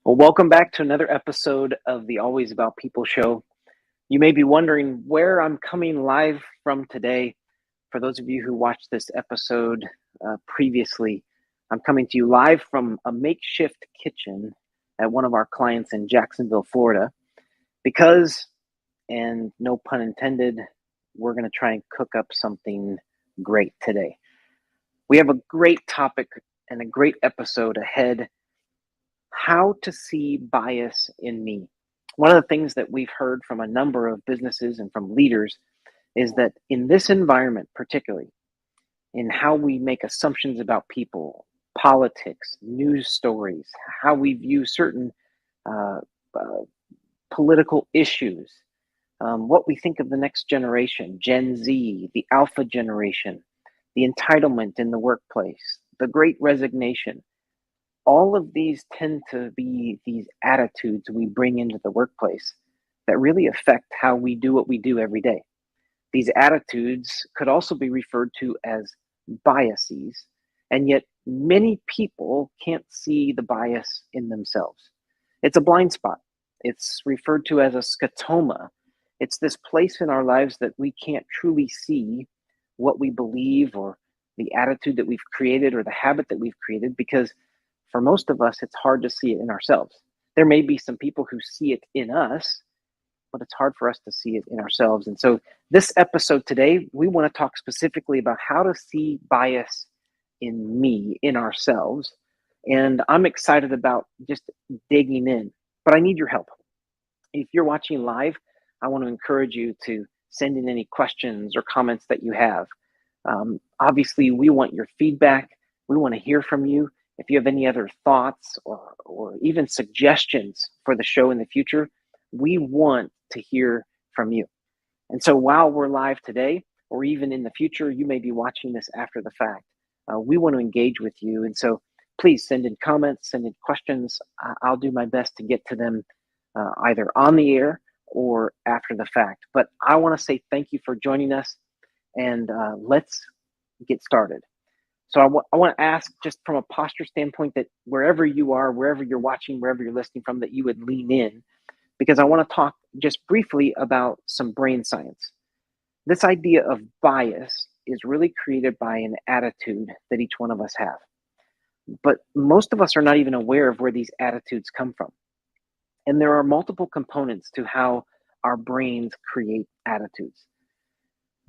Well, welcome back to another episode of the Always About People show. You may be wondering where I'm coming live from today. For those of you who watched this episode previously, I'm coming to you live from a makeshift kitchen at one of our clients in Jacksonville, Florida, because, and no pun intended, we're going to try and cook up something great today. We have a great topic and a great episode ahead. How to see bias in me. One of the things that we've heard from a number of businesses and from leaders is that in this environment, particularly in how we make assumptions about people, politics, news stories, how we view certain uh, uh, political issues, what we think of the next generation, Gen Z, the alpha generation, the entitlement in the workplace, the great resignation, all of these tend to be these attitudes we bring into the workplace that really affect how we do what we do every day. These attitudes could also be referred to as biases, and yet many people can't see the bias in themselves. It's a blind spot. It's referred to as a scotoma. It's this place in our lives that we can't truly see what we believe or the attitude that we've created or the habit that we've created because for most of us, it's hard to see it in ourselves. There may be some people who see it in us, but it's hard for us to see it in ourselves. And so, this episode today, we want to talk specifically about how to see bias in me, in ourselves. And I'm excited about just digging in, but I need your help. If you're watching live, I want to encourage you to send in any questions or comments that you have. Obviously, we want your feedback. We want to hear from you. If you have any other thoughts or even suggestions for the show in the future, we want to hear from you. And so while we're live today, or even in the future, you may be watching this after the fact, we want to engage with you. And so please send in comments, send in questions. I'll do my best to get to them either on the air or after the fact. But I want to say thank you for joining us, and let's get started. So I want to ask, just from a posture standpoint, that wherever you are, wherever you're watching, wherever you're listening from, that you would lean in, because I want to talk just briefly about some brain science. This idea of bias is really created by an attitude that each one of us have. But most of us are not even aware of where these attitudes come from. And there are multiple components to how our brains create attitudes.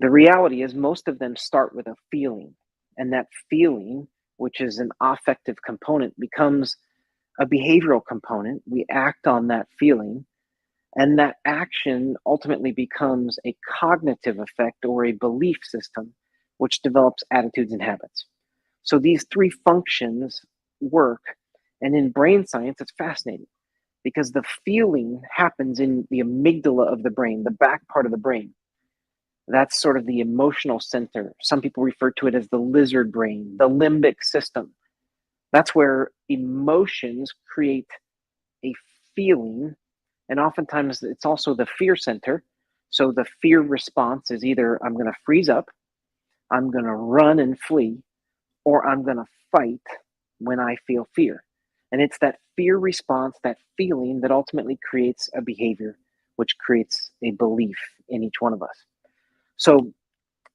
The reality is most of them start with a feeling. And that feeling, which is an affective component, becomes a behavioral component. We act on that feeling, and that action ultimately becomes a cognitive effect or a belief system, which develops attitudes and habits. So these three functions work. And in brain science, it's fascinating because the feeling happens in the amygdala of the brain, the back part of the brain. That's sort of the emotional center. Some people refer to it as the lizard brain, the limbic system. That's where emotions create a feeling. And oftentimes it's also the fear center. So the fear response is either I'm going to freeze up, I'm going to run and flee, or I'm going to fight when I feel fear. And it's that fear response, that feeling, that ultimately creates a behavior, which creates a belief in each one of us. So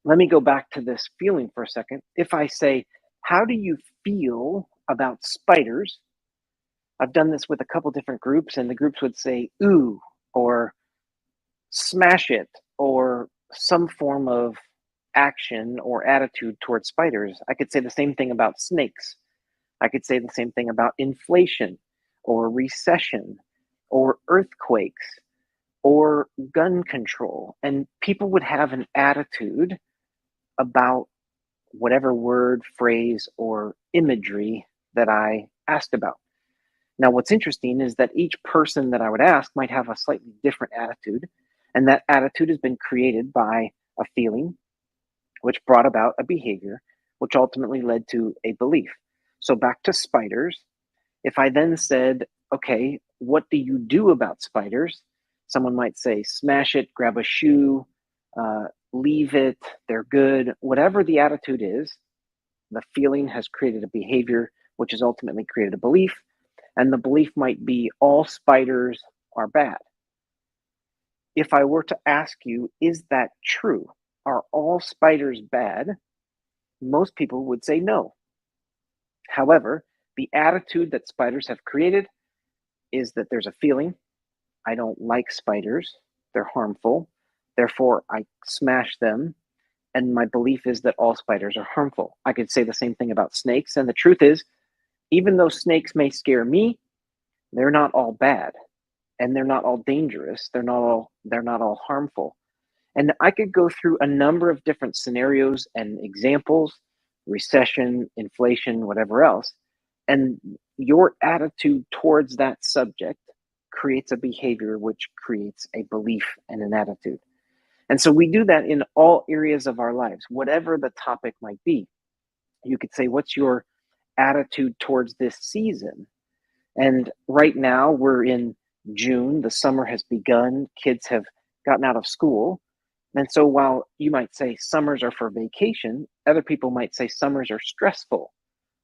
let me go back to this feeling for a second. If I say, how do you feel about spiders? I've done this with a couple different groups, and the groups would say, ooh, or smash it, or some form of action or attitude towards spiders. I could say the same thing about snakes. I could say the same thing about inflation, or recession, or earthquakes, or gun control. And people would have an attitude about whatever word, phrase, or imagery that I asked about. Now, what's interesting is that each person that I would ask might have a slightly different attitude, and that attitude has been created by a feeling, which brought about a behavior, which ultimately led to a belief. So back to spiders. If I then said, okay, what do you do about spiders? Someone might say, smash it, grab a shoe, leave it, they're good. Whatever the attitude is, the feeling has created a behavior, which has ultimately created a belief. And the belief might be all spiders are bad. If I were to ask you, is that true? Are all spiders bad? Most people would say no. However, the attitude that spiders have created is that there's a feeling, I don't like spiders, they're harmful, therefore I smash them, and my belief is that all spiders are harmful. I could say the same thing about snakes, and the truth is, even though snakes may scare me, they're not all bad, and they're not all dangerous, they're not all harmful. And I could go through a number of different scenarios and examples, recession, inflation, whatever else. And your attitude towards that subject creates a behavior, which creates a belief and an attitude. And so we do that in all areas of our lives, whatever the topic might be. You could say, what's your attitude towards this season? And right now we're in June, the summer has begun, kids have gotten out of school. And so while you might say summers are for vacation, other people might say summers are stressful,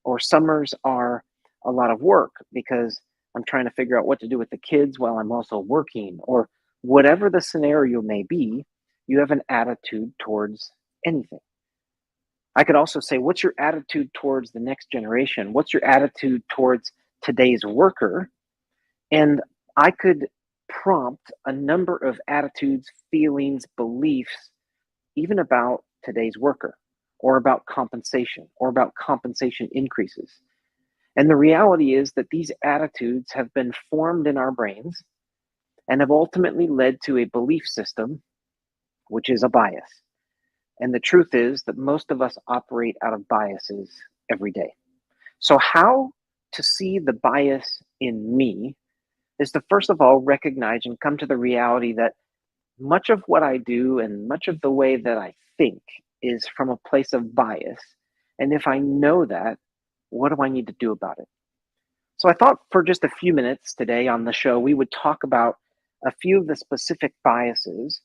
or summers are a lot of work because I'm trying to figure out what to do with the kids while I'm also working, or whatever the scenario may be, you have an attitude towards anything. I could also say, what's your attitude towards the next generation? What's your attitude towards today's worker? And I could prompt a number of attitudes, feelings, beliefs, even about today's worker, or about compensation, or about compensation increases. And the reality is that these attitudes have been formed in our brains and have ultimately led to a belief system, which is a bias. And the truth is that most of us operate out of biases every day. So, how to see the bias in me is to first of all recognize and come to the reality that much of what I do and much of the way that I think is from a place of bias. And if I know that, what do I need to do about it? So I thought for just a few minutes today on the show, we would talk about a few of the specific biases.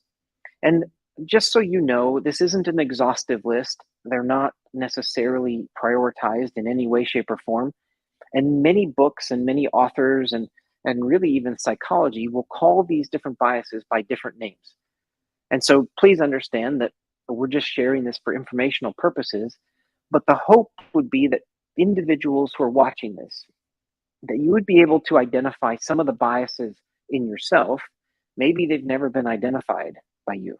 And just so you know, this isn't an exhaustive list. They're not necessarily prioritized in any way, shape, or form. And many books and many authors and really even psychology will call these different biases by different names. And so please understand that we're just sharing this for informational purposes. But the hope would be that individuals who are watching this, that you would be able to identify some of the biases in yourself. Maybe they've never been identified by you.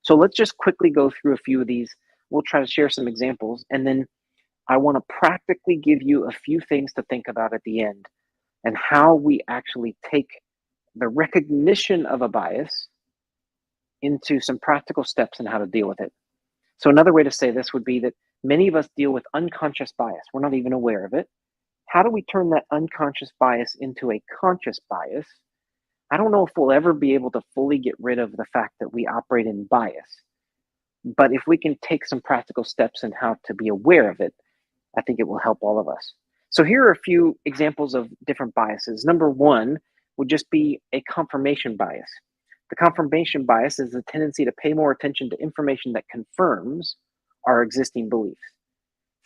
So let's just quickly go through a few of these. We'll try to share some examples, and then I want to practically give you a few things to think about at the end and how we actually take the recognition of a bias into some practical steps in how to deal with it. So another way to say this would be that many of us deal with unconscious bias. We're not even aware of it. How do we turn that unconscious bias into a conscious bias? I don't know if we'll ever be able to fully get rid of the fact that we operate in bias. But if we can take some practical steps in how to be aware of it, I think it will help all of us. So here are a few examples of different biases. Number one would just be a confirmation bias. The confirmation bias is the tendency to pay more attention to information that confirms our existing beliefs.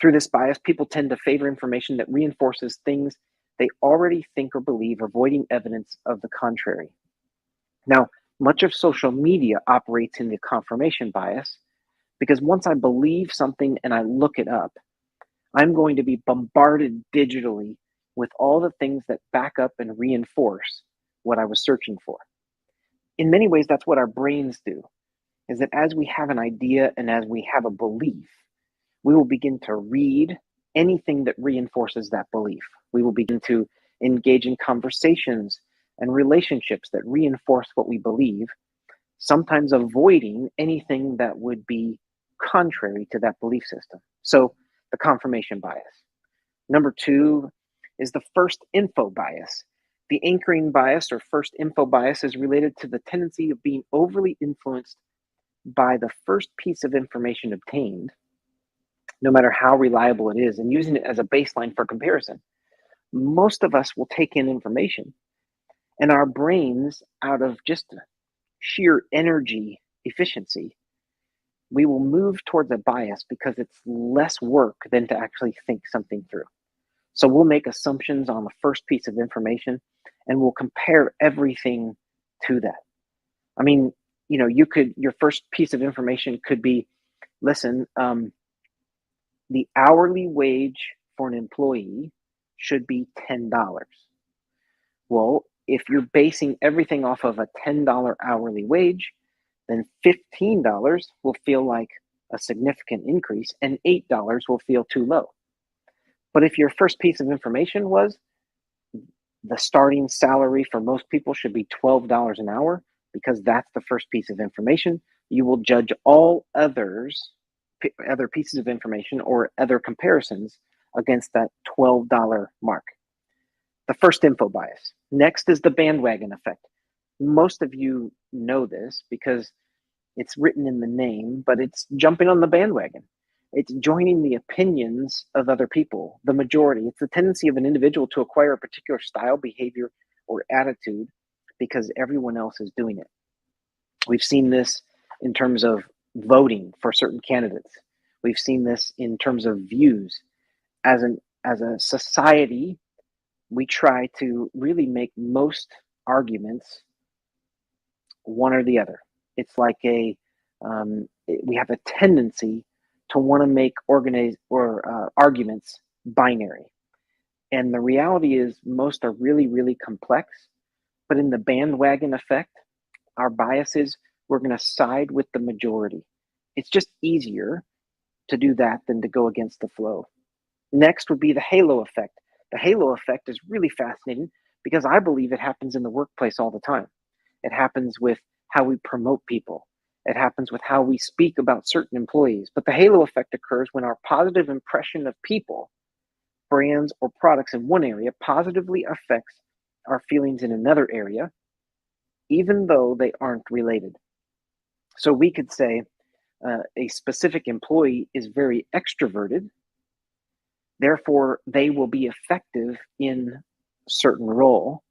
Through this bias, people tend to favor information that reinforces things they already think or believe, avoiding evidence of the contrary. Now, much of social media operates in the confirmation bias because once I believe something and I look it up, I'm going to be bombarded digitally with all the things that back up and reinforce what I was searching for. In many ways, that's what our brains do, is that as we have an idea and as we have a belief, we will begin to read anything that reinforces that belief. We will begin to engage in conversations and relationships that reinforce what we believe, sometimes avoiding anything that would be contrary to that belief system. So the confirmation bias. Number two is the first info bias. The anchoring bias or first info bias is related to the tendency of being overly influenced by the first piece of information obtained, no matter how reliable it is, and using it as a baseline for comparison. Most of us will take in information, and our brains, out of just sheer energy efficiency, we will move towards a bias because it's less work than to actually think something through. So we'll make assumptions on the first piece of information and we'll compare everything to that. I mean, your first piece of information could be, listen, the hourly wage for an employee should be $10. Well, if you're basing everything off of a $10 hourly wage, then $15 will feel like a significant increase and $8 will feel too low. But if your first piece of information was the starting salary for most people should be $12 an hour, because that's the first piece of information, you will judge all other pieces of information or other comparisons against that $12 mark. The first info bias. Next is the bandwagon effect. Most of you know this because it's written in the name, but it's jumping on the bandwagon. It's joining the opinions of other people, the majority. It's the tendency of an individual to acquire a particular style, behavior, or attitude because everyone else is doing it. We've seen this in terms of voting for certain candidates. We've seen this in terms of views. As a society, we try to really make most arguments one or the other. It's like we have a tendency to want to make arguments binary. And the reality is most are really, really complex. But in the bandwagon effect, our bias is we're going to side with the majority. It's just easier to do that than to go against the flow. Next would be the halo effect. The halo effect is really fascinating because I believe it happens in the workplace all the time. It happens with how we promote people. It happens with how we speak about certain employees. But the halo effect occurs when our positive impression of people, brands, or products in one area positively affects our feelings in another area, even though they aren't related. So we could say a specific employee is very extroverted, therefore they will be effective in a certain role,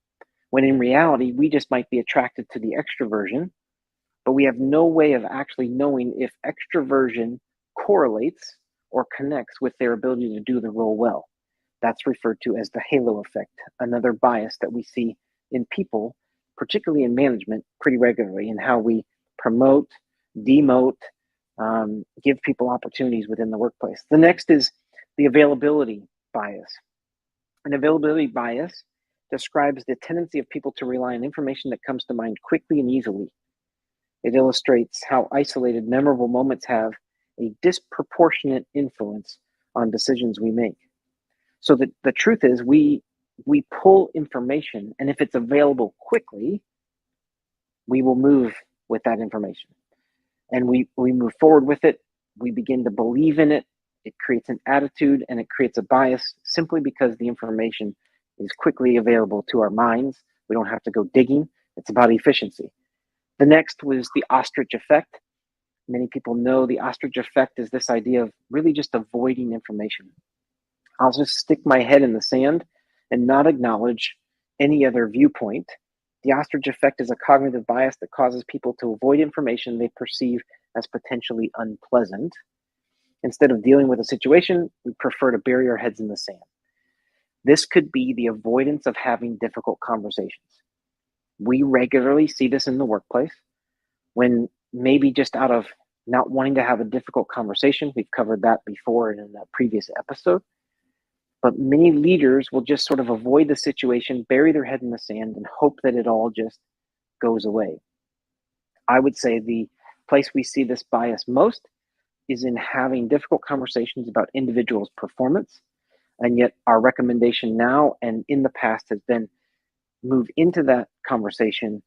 when in reality, we just might be attracted to the extroversion, but we have no way of actually knowing if extroversion correlates or connects with their ability to do the role well. That's referred to as the halo effect, another bias that we see in people, particularly in management, pretty regularly, in how we promote, demote, give people opportunities within the workplace. The next is the availability bias. An availability bias describes the tendency of people to rely on information that comes to mind quickly and easily. It illustrates how isolated, memorable moments have a disproportionate influence on decisions we make. So the truth is we pull information, and if it's available quickly, we will move with that information. And we move forward with it. We begin to believe in it. It creates an attitude and it creates a bias simply because the information is quickly available to our minds. We don't have to go digging. It's about efficiency. The next was the ostrich effect. Many people know the ostrich effect is this idea of really just avoiding information. I'll just stick my head in the sand and not acknowledge any other viewpoint. The ostrich effect is a cognitive bias that causes people to avoid information they perceive as potentially unpleasant. Instead of dealing with a situation, we prefer to bury our heads in the sand. This could be the avoidance of having difficult conversations. We regularly see this in the workplace when maybe just out of not wanting to have a difficult conversation, we've covered that before in a previous episode, but many leaders will just sort of avoid the situation, bury their head in the sand, and hope that it all just goes away. I would say the place we see this bias most is in having difficult conversations about individuals' performance. And yet our recommendation now and in the past has been move into that conversation,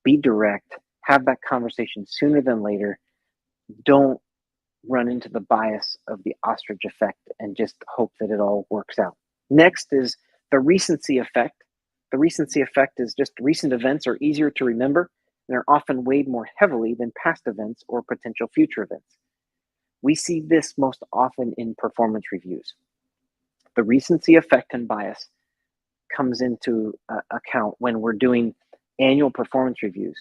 be direct, have that conversation sooner than later. Don't run into the bias of the ostrich effect and just hope that it all works out. Next is the recency effect. The recency effect is just recent events are easier to remember and are often weighed more heavily than past events or potential future events. We see this most often in performance reviews. The recency effect and bias comes into account when we're doing annual performance reviews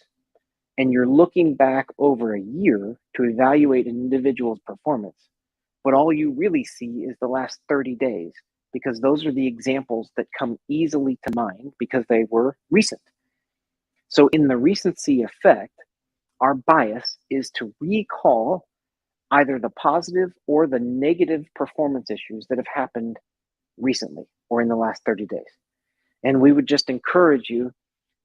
and you're looking back over a year to evaluate an individual's performance, but all you really see is the last 30 days because those are the examples that come easily to mind because they were recent. So in the recency effect, our bias is to recall either the positive or the negative performance issues that have happened recently or in the last 30 days. And we would just encourage you,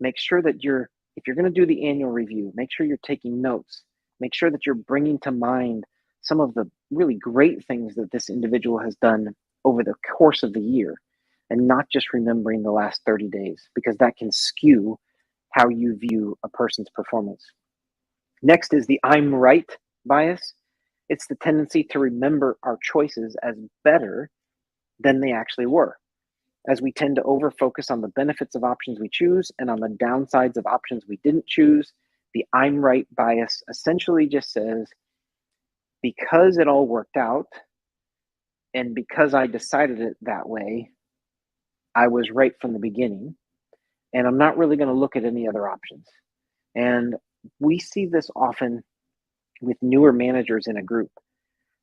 make sure that if you're going to do the annual review, make sure you're taking notes. Make sure that you're bringing to mind some of the really great things that this individual has done over the course of the year, and not just remembering the last 30 days, because that can skew how you view a person's performance. Next is the I'm right bias. It's the tendency to remember our choices as better than they actually were, as we tend to over-focus on the benefits of options we choose and on the downsides of options we didn't choose. The I'm right bias essentially just says, because it all worked out and because I decided it that way, I was right from the beginning, and I'm not really going to look at any other options. And we see this often with newer managers in a group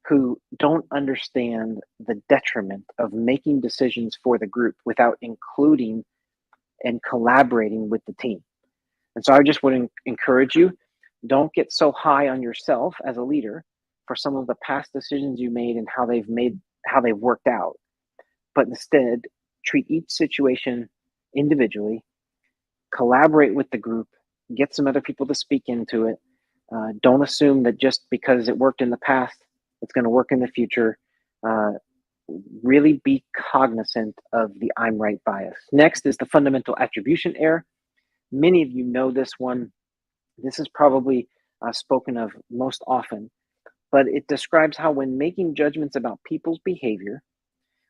who don't understand the detriment of making decisions for the group without including and collaborating with the team. And so I just would encourage you, don't get so high on yourself as a leader for some of the past decisions you made and how they've worked out, but instead treat each situation individually, collaborate with the group, get some other people to speak into it. Don't assume that just because it worked in the past, it's going to work in the future. Really be cognizant of the I'm right bias. Next is the fundamental attribution error. Many of you know this one. This is probably spoken of most often, but it describes how when making judgments about people's behavior,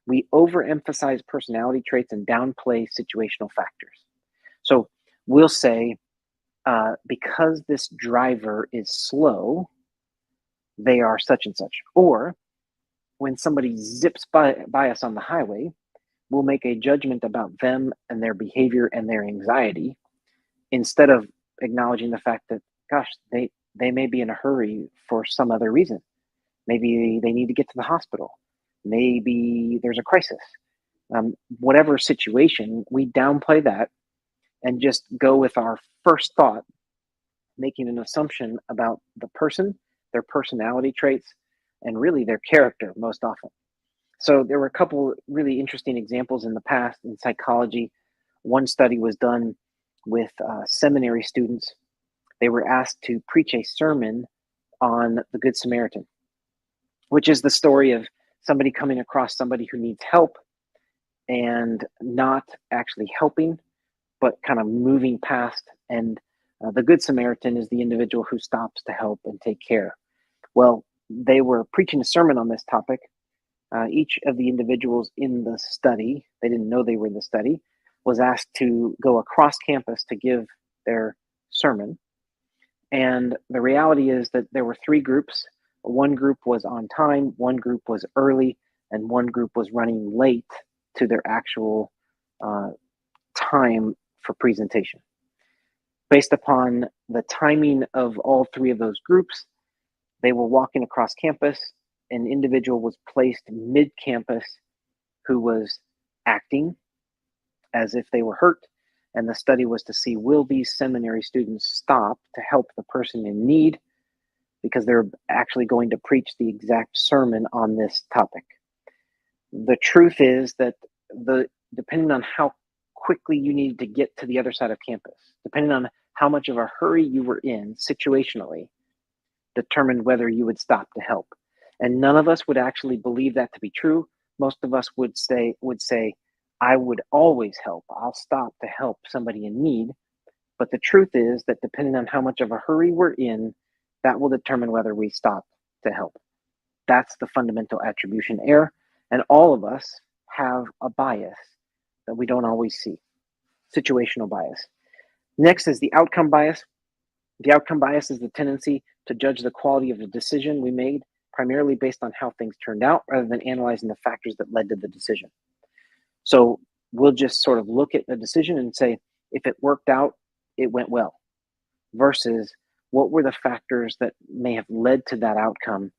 we overemphasize personality traits and downplay situational factors. So we'll say, because this driver is slow, they are such and such. Or when somebody zips by us on the highway, we'll make a judgment about them and their behavior and their anxiety instead of acknowledging the fact that, gosh, they may be in a hurry for some other reason. Maybe they need to get to the hospital. Maybe there's a crisis. Whatever situation, we downplay that and just go with our first thought, making an assumption about the person, their personality traits, and really their character most often. So there were a couple really interesting examples in the past in psychology. One study was done with seminary students. They were asked to preach a sermon on the Good Samaritan, which is the story of somebody coming across somebody who needs help and not actually helping, but kind of moving past. And the Good Samaritan is the individual who stops to help and take care. Well, they were preaching a sermon on this topic. Each of the individuals in the study, they didn't know they were in the study, was asked to go across campus to give their sermon. And the reality is that there were three groups. One group was on time, one group was early, and one group was running late to their actual time for presentation. Based upon the timing of all three of those groups, they were walking across campus. An individual was placed mid-campus who was acting as if they were hurt. And the study was to see, will these seminary students stop to help the person in need, because they're actually going to preach the exact sermon on this topic. The truth is that depending on how quickly you needed to get to the other side of campus, depending on how much of a hurry you were in situationally, determined whether you would stop to help. And none of us would actually believe that to be true. Most of us would say, I would always help. I'll stop to help somebody in need. But the truth is that depending on how much of a hurry we're in, that will determine whether we stop to help. That's the fundamental attribution error. And all of us have a bias that we don't always see, situational bias. Next is the outcome bias. The outcome bias is the tendency to judge the quality of the decision we made primarily based on how things turned out rather than analyzing the factors that led to the decision. So we'll just sort of look at the decision and say, if it worked out, it went well, versus what were the factors that may have led to that outcome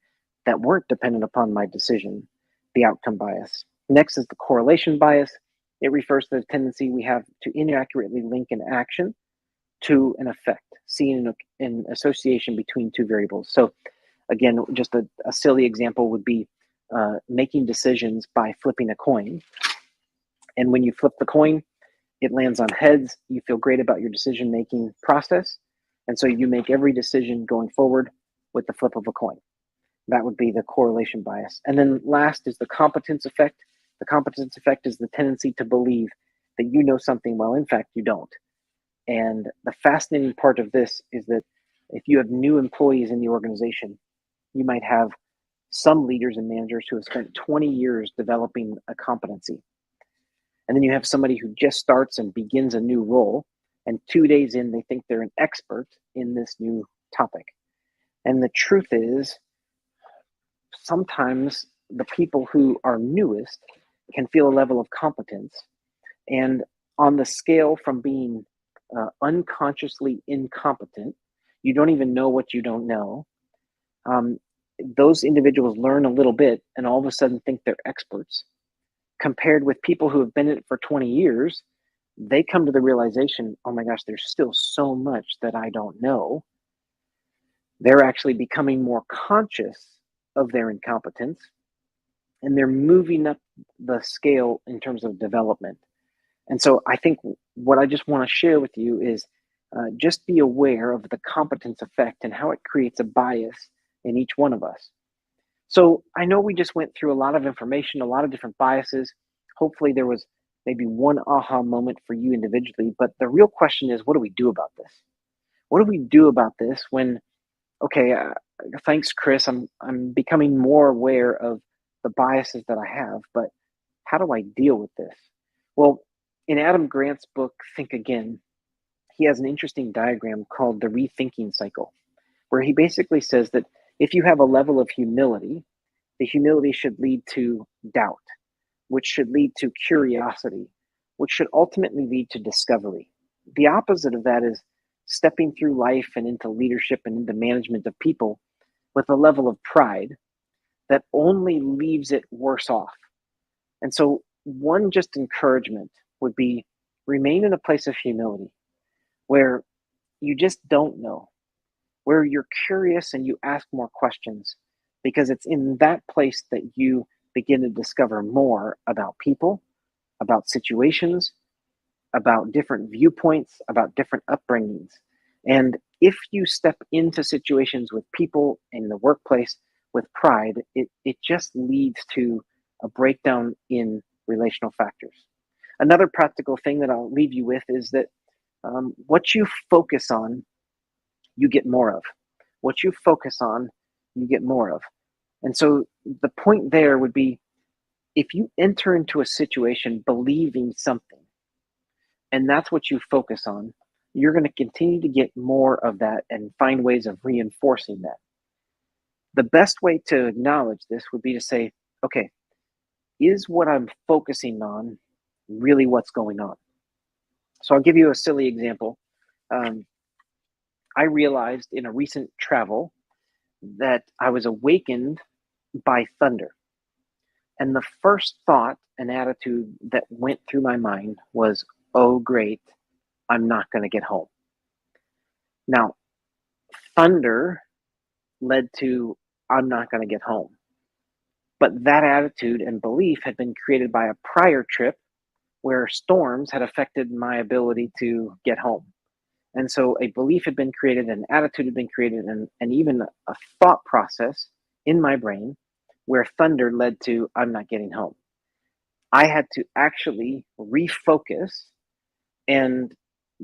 that weren't dependent upon my decision, the outcome bias. Next is the correlation bias. It refers to the tendency we have to inaccurately link an action to an effect, seeing an association between two variables. So again, just a silly example would be making decisions by flipping a coin. And when you flip the coin, it lands on heads. You feel great about your decision-making process. And so you make every decision going forward with the flip of a coin. That would be the correlation bias. And then last is the competence effect. The competence effect is the tendency to believe that you know something while in fact you don't. And the fascinating part of this is that if you have new employees in the organization, you might have some leaders and managers who have spent 20 years developing a competency. And then you have somebody who just starts and begins a new role, and 2 days in, they think they're an expert in this new topic. And the truth is, sometimes the people who are newest can feel a level of competence. And on the scale from being unconsciously incompetent, you don't even know what you don't know. Those individuals learn a little bit and all of a sudden think they're experts. Compared with people who have been in it for 20 years, they come to the realization, oh my gosh, there's still so much that I don't know. They're actually becoming more conscious of their incompetence, and they're moving up the scale in terms of development. And so I think what I just want to share with you is just be aware of the competence effect and how it creates a bias in each one of us. So I know we just went through a lot of information, a lot of different biases. Hopefully there was maybe one aha moment for you individually, but the real question is, what do we do about this? What do we do about this when, okay, thanks, Chris, I'm becoming more aware of the biases that I have, but how do I deal with this? Well, in Adam Grant's book, Think Again, he has an interesting diagram called the rethinking cycle, where he basically says that if you have a level of humility, the humility should lead to doubt, which should lead to curiosity, which should ultimately lead to discovery. The opposite of that is stepping through life and into leadership and into management of people with a level of pride that only leaves it worse off. And so one just encouragement would be remain in a place of humility where you just don't know, where you're curious and you ask more questions, because it's in that place that you begin to discover more about people, about situations, about different viewpoints, about different upbringings. And if you step into situations with people in the workplace with pride, it just leads to a breakdown in relational factors. Another practical thing that I'll leave you with is that what you focus on, you get more of. What you focus on, you get more of. And so the point there would be, if you enter into a situation believing something, and that's what you focus on, you're going to continue to get more of that and find ways of reinforcing that. The best way to acknowledge this would be to say, okay, is what I'm focusing on really what's going on? So I'll give you a silly example. I realized in a recent travel that I was awakened by thunder. And the first thought and attitude that went through my mind was, oh, great, I'm not going to get home. Now, thunder led to, I'm not going to get home. But that attitude and belief had been created by a prior trip where storms had affected my ability to get home. And so a belief had been created, an attitude had been created, and even a thought process in my brain where thunder led to, I'm not getting home. I had to actually refocus. And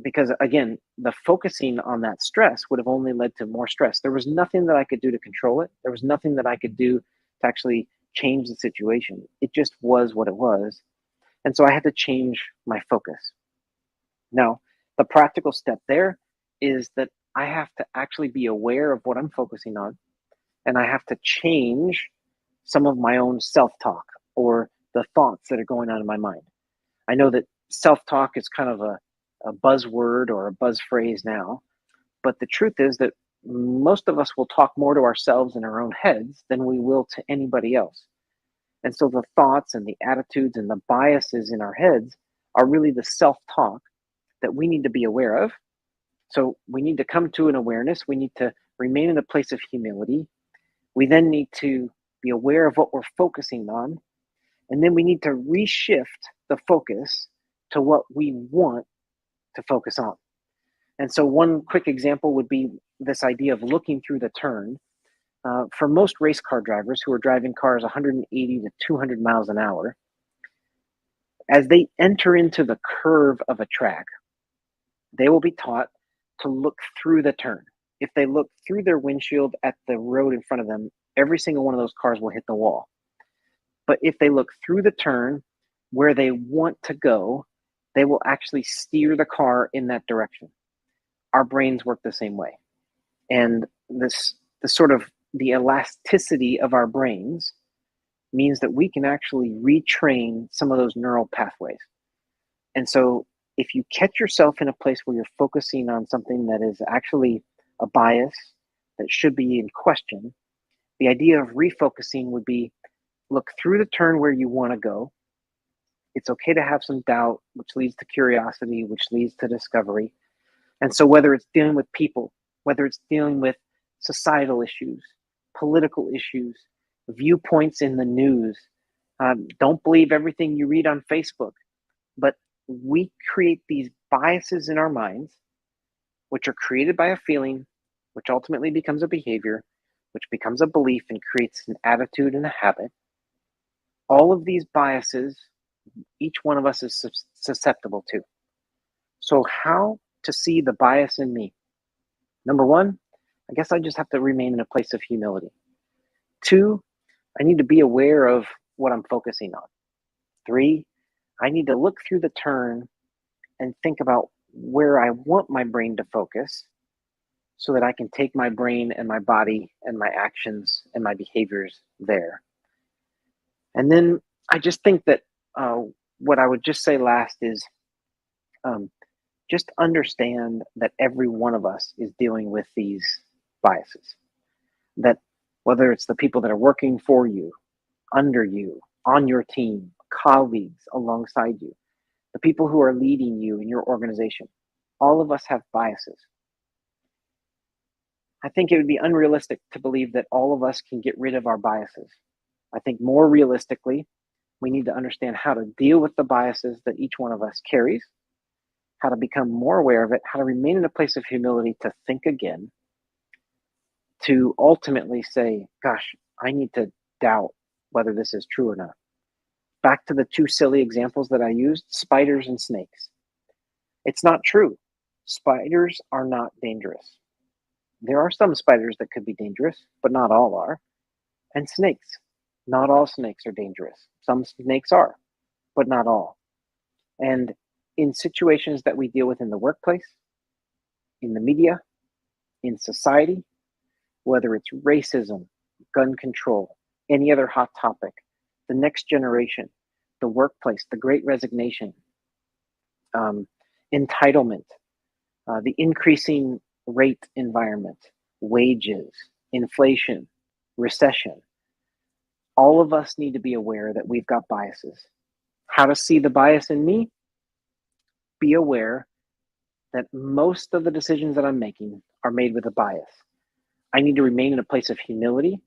because, again, the focusing on that stress would have only led to more stress. There was nothing that I could do to control it. There was nothing that I could do to actually change the situation. It just was what it was. And so I had to change my focus. Now, the practical step there is that I have to actually be aware of what I'm focusing on, and I have to change some of my own self-talk or the thoughts that are going on in my mind. I know that self-talk is kind of a buzzword or a buzz phrase now, but the truth is that most of us will talk more to ourselves in our own heads than we will to anybody else. And so the thoughts and the attitudes and the biases in our heads are really the self-talk that we need to be aware of. So we need to come to an awareness. We need to remain in a place of humility. We then need to be aware of what we're focusing on. And then we need to reshift the focus to what we want to focus on. And so one quick example would be this idea of looking through the turn. For most race car drivers who are driving cars 180 to 200 miles an hour, as they enter into the curve of a track, they will be taught to look through the turn. If they look through their windshield at the road in front of them, every single one of those cars will hit the wall. But if they look through the turn where they want to go, they will actually steer the car in that direction. Our brains work the same way. And the sort of the elasticity of our brains means that we can actually retrain some of those neural pathways. And so if you catch yourself in a place where you're focusing on something that is actually a bias that should be in question, the idea of refocusing would be look through the turn where you want to go. It's okay to have some doubt, which leads to curiosity, which leads to discovery. And so whether it's dealing with people, whether it's dealing with societal issues, political issues, viewpoints in the news, don't believe everything you read on Facebook, but we create these biases in our minds, which are created by a feeling, which ultimately becomes a behavior, which becomes a belief and creates an attitude and a habit. All of these biases, each one of us is susceptible to. So how to see the bias in me? Number one, I guess I just have to remain in a place of humility. Two, I need to be aware of what I'm focusing on. Three, I need to look through the turn and think about where I want my brain to focus so that I can take my brain and my body and my actions and my behaviors there. And then I just think that what I would just say last is just understand that every one of us is dealing with these biases. That whether it's the people that are working for you, under you, on your team, colleagues alongside you, the people who are leading you in your organization, all of us have biases. I think it would be unrealistic to believe that all of us can get rid of our biases. I think more realistically, we need to understand how to deal with the biases that each one of us carries, how to become more aware of it, how to remain in a place of humility to think again, to ultimately say, gosh, I need to doubt whether this is true or not. Back to the two silly examples that I used, spiders and snakes. It's not true. Spiders are not dangerous. There are some spiders that could be dangerous, but not all are. And snakes. Not all snakes are dangerous. Some snakes are, but not all. And in situations that we deal with in the workplace, in the media, in society, whether it's racism, gun control, any other hot topic, the next generation, the workplace, the great resignation, entitlement, the increasing rate environment, wages, inflation, recession. All of us need to be aware that we've got biases. How to see the bias in me? Be aware that most of the decisions that I'm making are made with a bias. I need to remain in a place of humility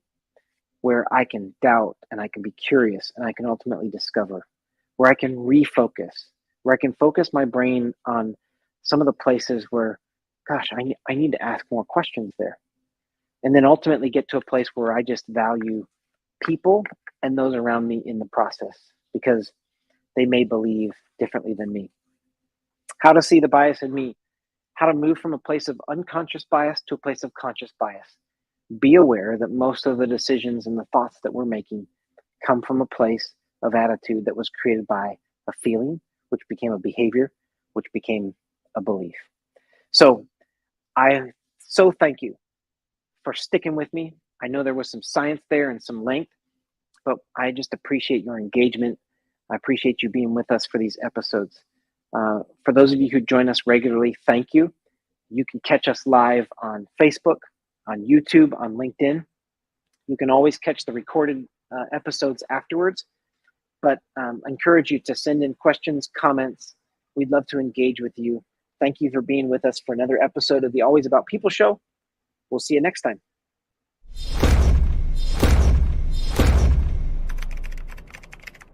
where I can doubt and I can be curious and I can ultimately discover, where I can refocus, where I can focus my brain on some of the places where, gosh, I need to ask more questions there. And then ultimately get to a place where I just value people and those around me in the process because they may believe differently than me. How to see the bias in me, how to move from a place of unconscious bias to a place of conscious bias. Be aware that most of the decisions and the thoughts that we're making come from a place of attitude that was created by a feeling, which became a behavior, which became a belief. So I so thank you for sticking with me. I know there was some science there and some length, but I just appreciate your engagement. I appreciate you being with us for these episodes. For those of you who join us regularly, thank you. You can catch us live on Facebook, on YouTube, on LinkedIn. You can always catch the recorded episodes afterwards. But I encourage you to send in questions, comments. We'd love to engage with you. Thank you for being with us for another episode of the Always About People Show. We'll see you next time.